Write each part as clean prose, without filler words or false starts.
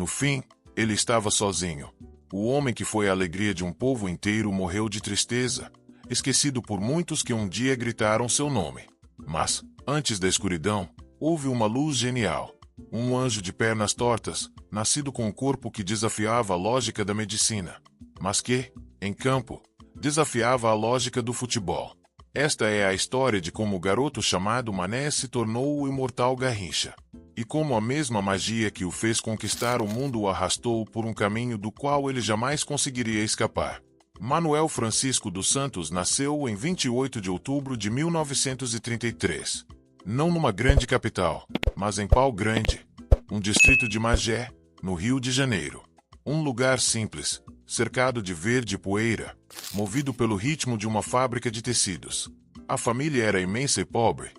No fim, ele estava sozinho. O homem que foi a alegria de um povo inteiro morreu de tristeza, esquecido por muitos que um dia gritaram seu nome. Mas, antes da escuridão, houve uma luz genial. Um anjo de pernas tortas, nascido com um corpo que desafiava a lógica da medicina, mas que, em campo, desafiava a lógica do futebol. Esta é a história de como o garoto chamado Mané se tornou o imortal Garrincha. E como a mesma magia que o fez conquistar o mundo o arrastou por um caminho do qual ele jamais conseguiria escapar. Manuel Francisco dos Santos nasceu em 28 de outubro de 1933. Não numa grande capital, mas em Pau Grande, um distrito de Magé, no Rio de Janeiro. Um lugar simples, cercado de verde e poeira, movido pelo ritmo de uma fábrica de tecidos. A família era imensa e pobre,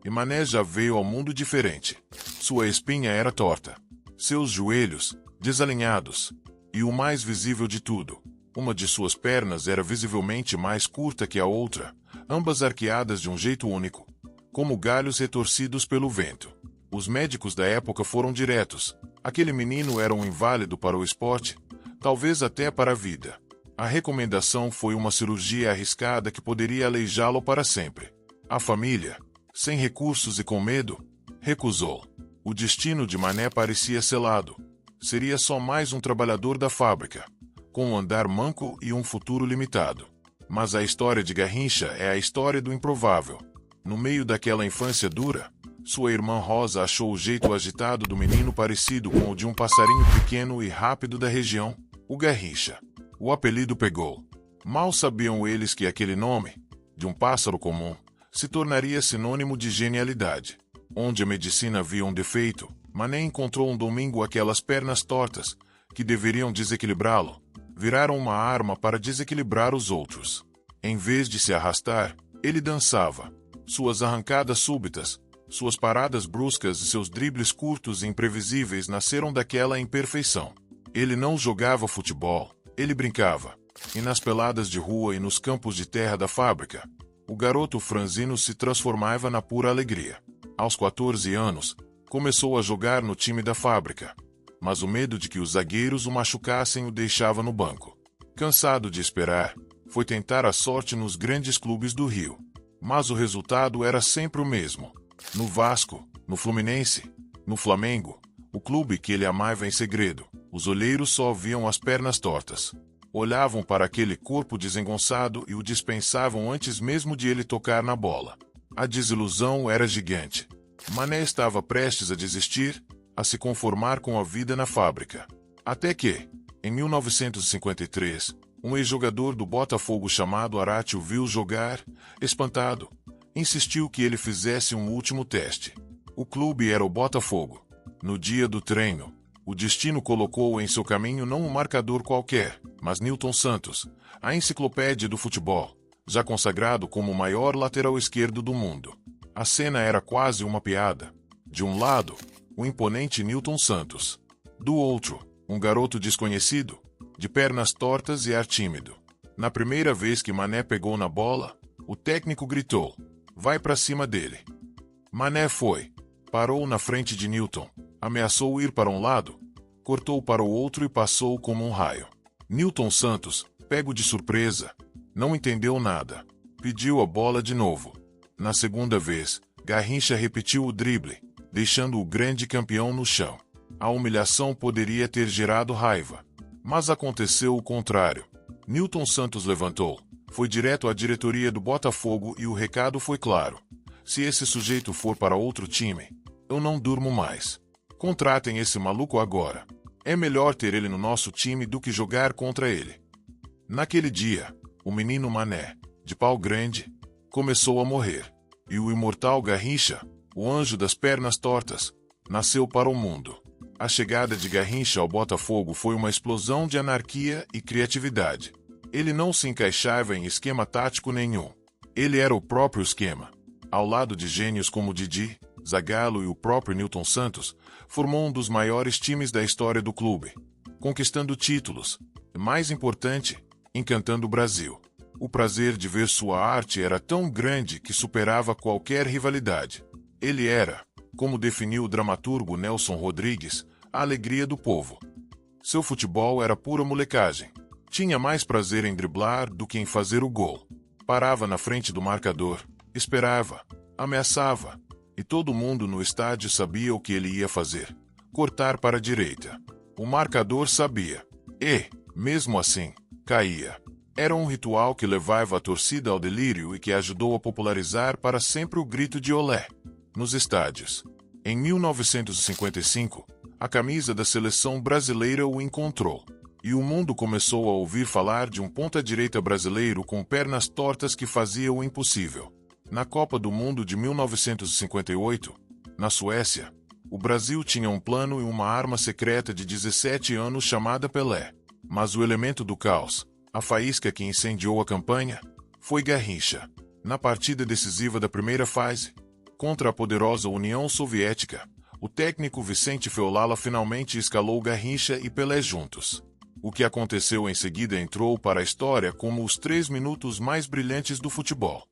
e Mané já veio ao mundo diferente. Sua espinha era torta, seus joelhos, desalinhados, e o mais visível de tudo, uma de suas pernas era visivelmente mais curta que a outra, ambas arqueadas de um jeito único, como galhos retorcidos pelo vento. Os médicos da época foram diretos. Aquele menino era um inválido para o esporte, talvez até para a vida. A recomendação foi uma cirurgia arriscada que poderia aleijá-lo para sempre. A família, sem recursos e com medo, recusou. O destino de Mané parecia selado. Seria só mais um trabalhador da fábrica, com um andar manco e um futuro limitado. Mas a história de Garrincha é a história do improvável. No meio daquela infância dura, sua irmã Rosa achou o jeito agitado do menino parecido com o de um passarinho pequeno e rápido da região, o Garrincha. O apelido pegou. Mal sabiam eles que aquele nome, de um pássaro comum, se tornaria sinônimo de genialidade. Onde a medicina via um defeito, Mané encontrou um domingo aquelas pernas tortas, que deveriam desequilibrá-lo, viraram uma arma para desequilibrar os outros. Em vez de se arrastar, ele dançava. Suas arrancadas súbitas, suas paradas bruscas e seus dribles curtos e imprevisíveis nasceram daquela imperfeição. Ele não jogava futebol, ele brincava. E nas peladas de rua e nos campos de terra da fábrica, o garoto franzino se transformava na pura alegria. Aos 14 anos, começou a jogar no time da fábrica, mas o medo de que os zagueiros o machucassem o deixava no banco. Cansado de esperar, foi tentar a sorte nos grandes clubes do Rio. Mas o resultado era sempre o mesmo. No Vasco, no Fluminense, no Flamengo, o clube que ele amava em segredo, os olheiros só viam as pernas tortas. Olhavam para aquele corpo desengonçado e o dispensavam antes mesmo de ele tocar na bola. A desilusão era gigante. Mané estava prestes a desistir, a se conformar com a vida na fábrica. Até que, em 1953, um ex-jogador do Botafogo chamado Arati o viu jogar, espantado. Insistiu que ele fizesse um último teste. O clube era o Botafogo. No dia do treino, o destino colocou em seu caminho não um marcador qualquer, mas Nilton Santos, a enciclopédia do futebol, já consagrado como o maior lateral esquerdo do mundo. A cena era quase uma piada. De um lado, o imponente Nilton Santos. Do outro, um garoto desconhecido, de pernas tortas e ar tímido. Na primeira vez que Mané pegou na bola, o técnico gritou: "Vai pra cima dele." Mané foi. Parou na frente de Nilton, ameaçou ir para um lado, cortou para o outro e passou como um raio. Nilton Santos, pego de surpresa, não entendeu nada. Pediu a bola de novo. Na segunda vez, Garrincha repetiu o drible, deixando o grande campeão no chão. A humilhação poderia ter gerado raiva, mas aconteceu o contrário. Nilton Santos levantou, foi direto à diretoria do Botafogo e o recado foi claro: "Se esse sujeito for para outro time, eu não durmo mais. Contratem esse maluco agora. É melhor ter ele no nosso time do que jogar contra ele." Naquele dia, o menino Mané, de Pau Grande, começou a morrer. E o imortal Garrincha, o anjo das pernas tortas, nasceu para o mundo. A chegada de Garrincha ao Botafogo foi uma explosão de anarquia e criatividade. Ele não se encaixava em esquema tático nenhum. Ele era o próprio esquema. Ao lado de gênios como Didi, Zagallo e o próprio Nilton Santos, formou um dos maiores times da história do clube, conquistando títulos, e mais importante, encantando o Brasil. O prazer de ver sua arte era tão grande que superava qualquer rivalidade. Ele era, como definiu o dramaturgo Nelson Rodrigues, a alegria do povo. Seu futebol era pura molecagem. Tinha mais prazer em driblar do que em fazer o gol. Parava na frente do marcador, esperava, ameaçava, e todo mundo no estádio sabia o que ele ia fazer. Cortar para a direita. O marcador sabia. E, mesmo assim, caía. Era um ritual que levava a torcida ao delírio e que ajudou a popularizar para sempre o grito de olé nos estádios. Em 1955, a camisa da seleção brasileira o encontrou. E o mundo começou a ouvir falar de um ponta-direita brasileiro com pernas tortas que fazia o impossível. Na Copa do Mundo de 1958, na Suécia, o Brasil tinha um plano e uma arma secreta de 17 anos chamada Pelé. Mas o elemento do caos, a faísca que incendiou a campanha, foi Garrincha. Na partida decisiva da primeira fase, contra a poderosa União Soviética, o técnico Vicente Feolala finalmente escalou Garrincha e Pelé juntos. O que aconteceu em seguida entrou para a história como os 3 minutos mais brilhantes do futebol.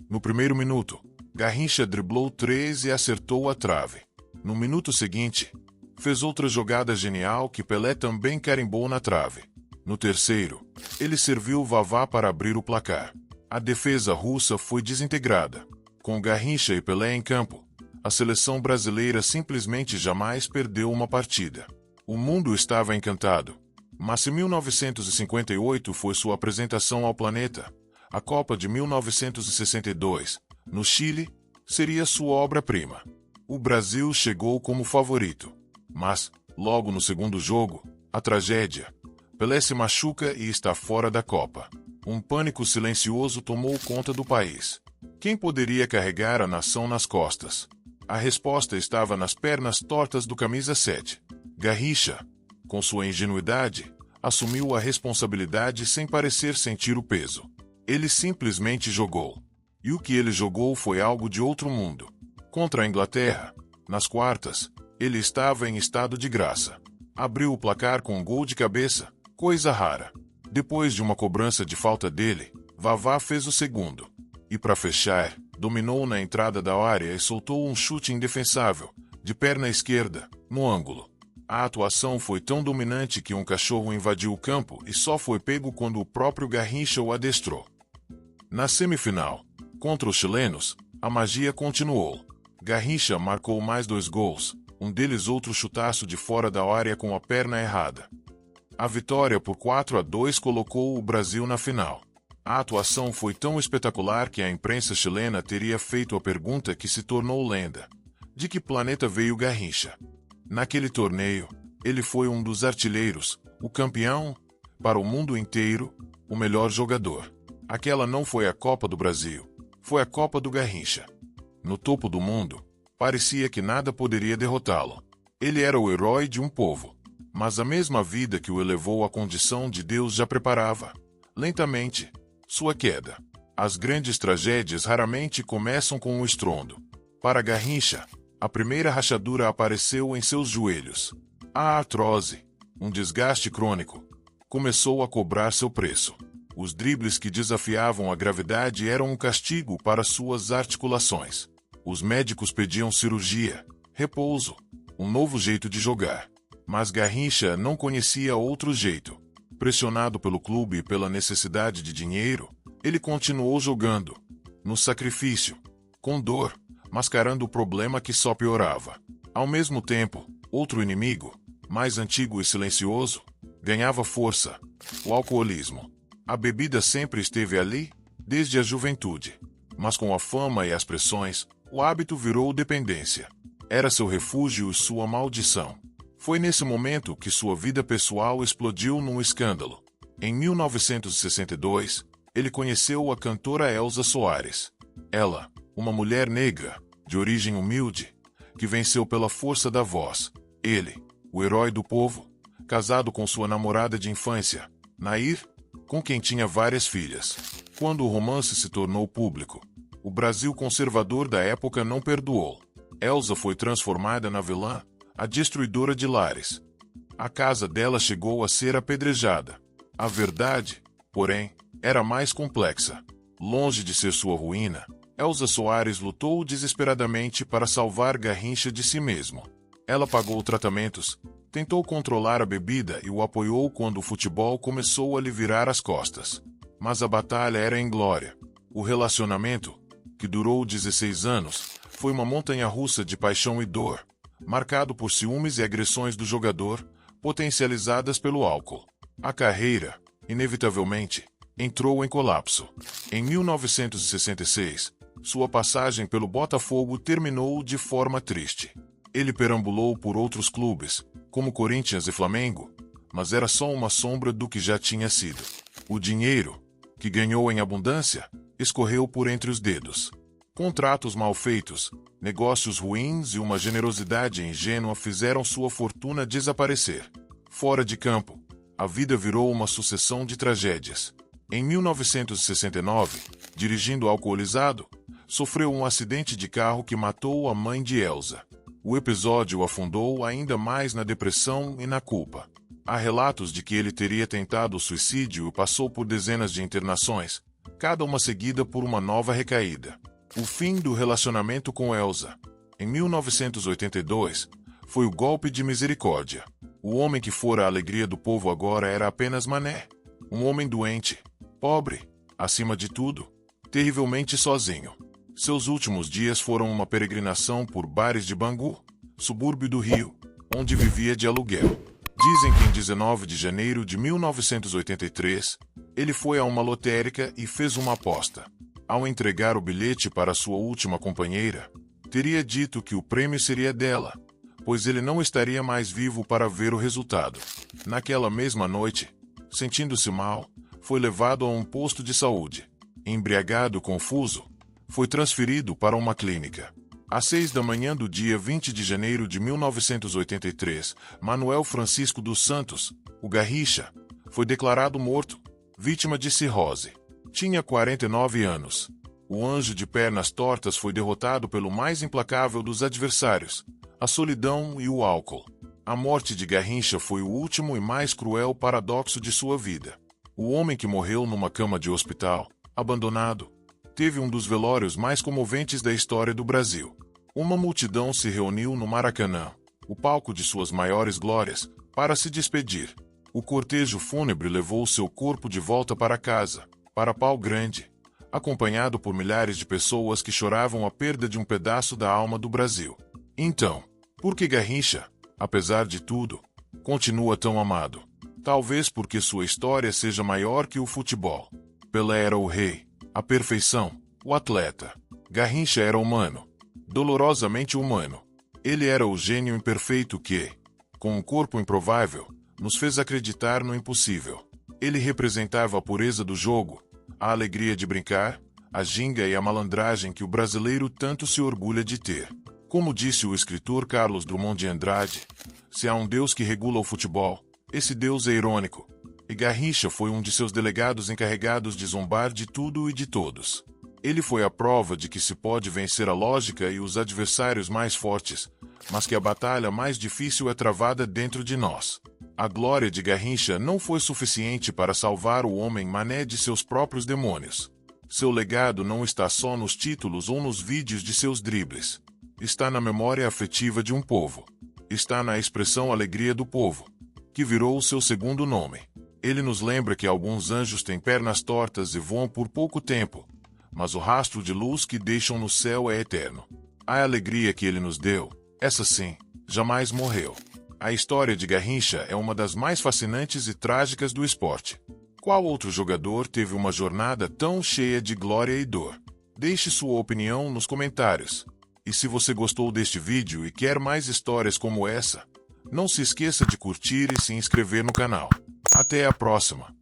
No primeiro minuto, Garrincha driblou 3 e acertou a trave. No minuto seguinte, fez outra jogada genial que Pelé também carimbou na trave. No terceiro, ele serviu Vavá para abrir o placar. A defesa russa foi desintegrada. Com Garrincha e Pelé em campo, a seleção brasileira simplesmente jamais perdeu uma partida. O mundo estava encantado. Mas em 1958 foi sua apresentação ao planeta. A Copa de 1962, no Chile, seria sua obra-prima. O Brasil chegou como favorito. Mas, logo no segundo jogo, a tragédia. Pelé se machuca e está fora da Copa. Um pânico silencioso tomou conta do país. Quem poderia carregar a nação nas costas? A resposta estava nas pernas tortas do camisa 7. Garrincha, com sua ingenuidade, assumiu a responsabilidade sem parecer sentir o peso. Ele simplesmente jogou. E o que ele jogou foi algo de outro mundo. Contra a Inglaterra, nas quartas, ele estava em estado de graça. Abriu o placar com um gol de cabeça, coisa rara. Depois de uma cobrança de falta dele, Vavá fez o segundo. E para fechar, dominou na entrada da área e soltou um chute indefensável, de perna esquerda, no ângulo. A atuação foi tão dominante que um cachorro invadiu o campo e só foi pego quando o próprio Garrincha o adestrou. Na semifinal, contra os chilenos, a magia continuou. Garrincha marcou mais 2 gols, um deles outro chutaço de fora da área com a perna errada. A vitória por 4-2 colocou o Brasil na final. A atuação foi tão espetacular que a imprensa chilena teria feito a pergunta que se tornou lenda: de que planeta veio Garrincha? Naquele torneio, ele foi um dos artilheiros, o campeão, para o mundo inteiro, o melhor jogador. Aquela não foi a Copa do Brasil, foi a Copa do Garrincha. No topo do mundo, parecia que nada poderia derrotá-lo. Ele era o herói de um povo, mas a mesma vida que o elevou à condição de Deus já preparava, lentamente, sua queda. As grandes tragédias raramente começam com um estrondo. Para Garrincha, a primeira rachadura apareceu em seus joelhos. A artrose, um desgaste crônico, começou a cobrar seu preço. Os dribles que desafiavam a gravidade eram um castigo para suas articulações. Os médicos pediam cirurgia, repouso, um novo jeito de jogar. Mas Garrincha não conhecia outro jeito. Pressionado pelo clube e pela necessidade de dinheiro, ele continuou jogando, no sacrifício, com dor, mascarando o problema que só piorava. Ao mesmo tempo, outro inimigo, mais antigo e silencioso, ganhava força: o alcoolismo. A bebida sempre esteve ali, desde a juventude. Mas com a fama e as pressões, o hábito virou dependência. Era seu refúgio e sua maldição. Foi nesse momento que sua vida pessoal explodiu num escândalo. Em 1962, ele conheceu a cantora Elza Soares. Ela, uma mulher negra, de origem humilde, que venceu pela força da voz. Ele, o herói do povo, casado com sua namorada de infância, Nair, com quem tinha várias filhas. Quando o romance se tornou público, o Brasil conservador da época não perdoou. Elza foi transformada na vilã, a destruidora de lares. A casa dela chegou a ser apedrejada. A verdade, porém, era mais complexa. Longe de ser sua ruína, Elza Soares lutou desesperadamente para salvar Garrincha de si mesmo. Ela pagou tratamentos, Tentou controlar a bebida e o apoiou quando o futebol começou a lhe virar as costas. Mas a batalha era inglória. O relacionamento, que durou 16 anos, foi uma montanha-russa de paixão e dor, marcado por ciúmes e agressões do jogador, potencializadas pelo álcool. A carreira, inevitavelmente, entrou em colapso. Em 1966, sua passagem pelo Botafogo terminou de forma triste. Ele perambulou por outros clubes, como Corinthians e Flamengo, mas era só uma sombra do que já tinha sido. O dinheiro, que ganhou em abundância, escorreu por entre os dedos. Contratos mal feitos, negócios ruins e uma generosidade ingênua fizeram sua fortuna desaparecer. Fora de campo, a vida virou uma sucessão de tragédias. Em 1969, dirigindo alcoolizado, sofreu um acidente de carro que matou a mãe de Elsa. O episódio o afundou ainda mais na depressão e na culpa. Há relatos de que ele teria tentado o suicídio e passou por dezenas de internações, cada uma seguida por uma nova recaída. O fim do relacionamento com Elsa, em 1982, foi o golpe de misericórdia. O homem que fora a alegria do povo agora era apenas Mané. Um homem doente, pobre, acima de tudo, terrivelmente sozinho. Seus últimos dias foram uma peregrinação por bares de Bangu, subúrbio do Rio, onde vivia de aluguel. Dizem que em 19 de janeiro de 1983, ele foi a uma lotérica e fez uma aposta. Ao entregar o bilhete para sua última companheira, teria dito que o prêmio seria dela, pois ele não estaria mais vivo para ver o resultado. Naquela mesma noite, sentindo-se mal, foi levado a um posto de saúde. Embriagado e confuso, foi transferido para uma clínica. Às 6 da manhã do dia 20 de janeiro de 1983, Manuel Francisco dos Santos, o Garrincha, foi declarado morto, vítima de cirrose. Tinha 49 anos. O anjo de pernas tortas foi derrotado pelo mais implacável dos adversários, a solidão e o álcool. A morte de Garrincha foi o último e mais cruel paradoxo de sua vida. O homem que morreu numa cama de hospital, abandonado, teve um dos velórios mais comoventes da história do Brasil. Uma multidão se reuniu no Maracanã, o palco de suas maiores glórias, para se despedir. O cortejo fúnebre levou seu corpo de volta para casa, para Pau Grande, acompanhado por milhares de pessoas que choravam a perda de um pedaço da alma do Brasil. Então, por que Garrincha, apesar de tudo, continua tão amado? Talvez porque sua história seja maior que o futebol. Pelé era o rei, a perfeição, o atleta. Garrincha era humano, dolorosamente humano. Ele era o gênio imperfeito que, com um corpo improvável, nos fez acreditar no impossível. Ele representava a pureza do jogo, a alegria de brincar, a ginga e a malandragem que o brasileiro tanto se orgulha de ter. Como disse o escritor Carlos Drummond de Andrade, se há um Deus que regula o futebol, esse Deus é irônico. E Garrincha foi um de seus delegados encarregados de zombar de tudo e de todos. Ele foi a prova de que se pode vencer a lógica e os adversários mais fortes, mas que a batalha mais difícil é travada dentro de nós. A glória de Garrincha não foi suficiente para salvar o homem Mané de seus próprios demônios. Seu legado não está só nos títulos ou nos vídeos de seus dribles. Está na memória afetiva de um povo. Está na expressão alegria do povo, que virou o seu segundo nome. Ele nos lembra que alguns anjos têm pernas tortas e voam por pouco tempo, mas o rastro de luz que deixam no céu é eterno. A alegria que ele nos deu, essa sim, jamais morreu. A história de Garrincha é uma das mais fascinantes e trágicas do esporte. Qual outro jogador teve uma jornada tão cheia de glória e dor? Deixe sua opinião nos comentários. E se você gostou deste vídeo e quer mais histórias como essa, não se esqueça de curtir e se inscrever no canal. Até a próxima!